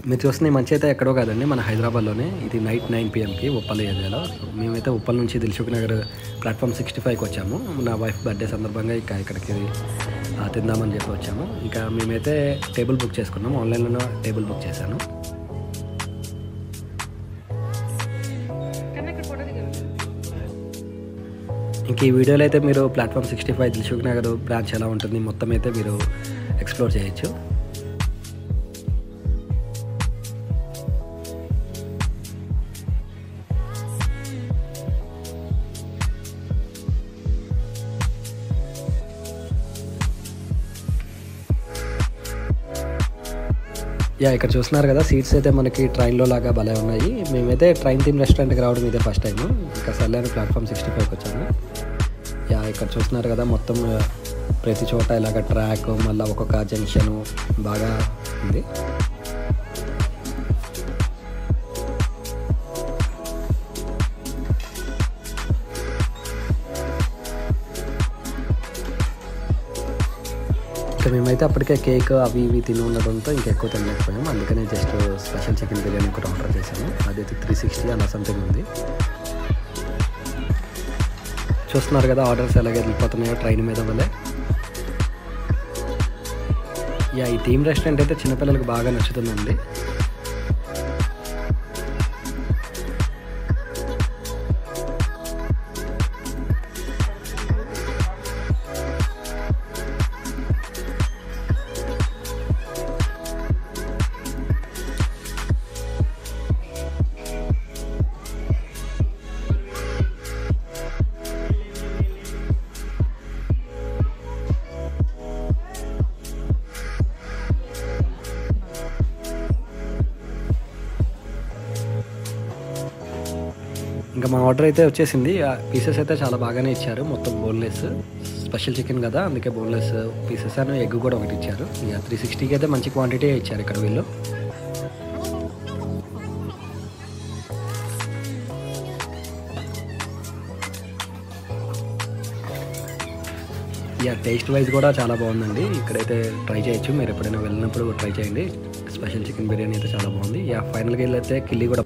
మీరు చూస్తున్న ఈ మంచి అయితే ఎక్కడో కాదండి, మన హైదరాబాద్లోనే. ఇది నైట్ 9 PMకి ఉప్పల్ ఏరియాలో. మేమైతే ఉప్పల్ నుంచి దిల్సుఖ్ నగర్ ప్లాట్ఫామ్ 65కి వచ్చాము. నా వైఫ్ బర్త్డే సందర్భంగా ఇక్కడికి తిందామని చెప్పి వచ్చాము. ఇంకా మేమైతే టేబుల్ బుక్ చేసుకున్నాం, ఆన్లైన్లో టేబుల్ బుక్ చేశాను. ఇంక ఈ వీడియోలో అయితే మీరు ప్లాట్ఫామ్ 65 దిల్సుఖ్ నగర్ బ్రాంచ్ ఎలా ఉంటుంది మొత్తం అయితే మీరు ఎక్స్ప్లోర్ చేయొచ్చు. ఇక్కడ చూస్తున్నారు కదా, సీట్స్ అయితే మనకి ట్రైన్లో లాగా భలే ఉన్నాయి. మేమైతే ట్రైన్ థీమ్ రెస్టారెంట్కి రావడం ఇదే ఫస్ట్ టైం. ఇంకా సర్లేని ప్లాట్ఫామ్ 65కి వచ్చాము. ఇక్కడ చూస్తున్నారు కదా, మొత్తం ప్రతి చోట ఇలాగ ట్రాక్, మళ్ళీ ఒక్కొక్క జంక్షను బాగా ఉంది. మేమైతే అప్పటికే కేక్ అవి ఇవి తిని ఉండడంతో ఇంకెక్కువ తినలేకపోయాం. అందుకనే జస్ట్ స్పెషల్ చికెన్ బిర్యానీ కూడా ఆర్డర్ చేశాము. అదైతే 360 అలా సంథింగ్ ఉంది. చూస్తున్నారు కదా ఆర్డర్స్ ఎలాగే వెళ్ళిపోతున్నాయో ట్రైన్ మీద వల్లే. ఈ థీమ్ రెస్టారెంట్ అయితే చిన్నపిల్లలకు బాగా నచ్చుతుందండి. ఇంకా మా ఆర్డర్ అయితే వచ్చేసింది. పీసెస్ అయితే చాలా బాగానే ఇచ్చారు, మొత్తం బోన్లెస్. స్పెషల్ చికెన్ కదా, అందుకే బోన్లెస్ పీసెస్ అని ఎగ్ కూడా ఒకటి ఇచ్చారు. ఇక 360కి అయితే మంచి క్వాంటిటీ ఇచ్చారు ఇక్కడ వీళ్ళు. టేస్ట్ వైజ్ కూడా చాలా బాగుందండి. ఇక్కడైతే ట్రై చేయొచ్చు, మీరు ఎప్పుడైనా వెళ్ళినప్పుడు ట్రై చేయండి. స్పెషల్ చికెన్ బిర్యానీ అయితే చాలా బాగుంది. ఫైనల్గా వెళ్ళైతే కిల్లీ కూడా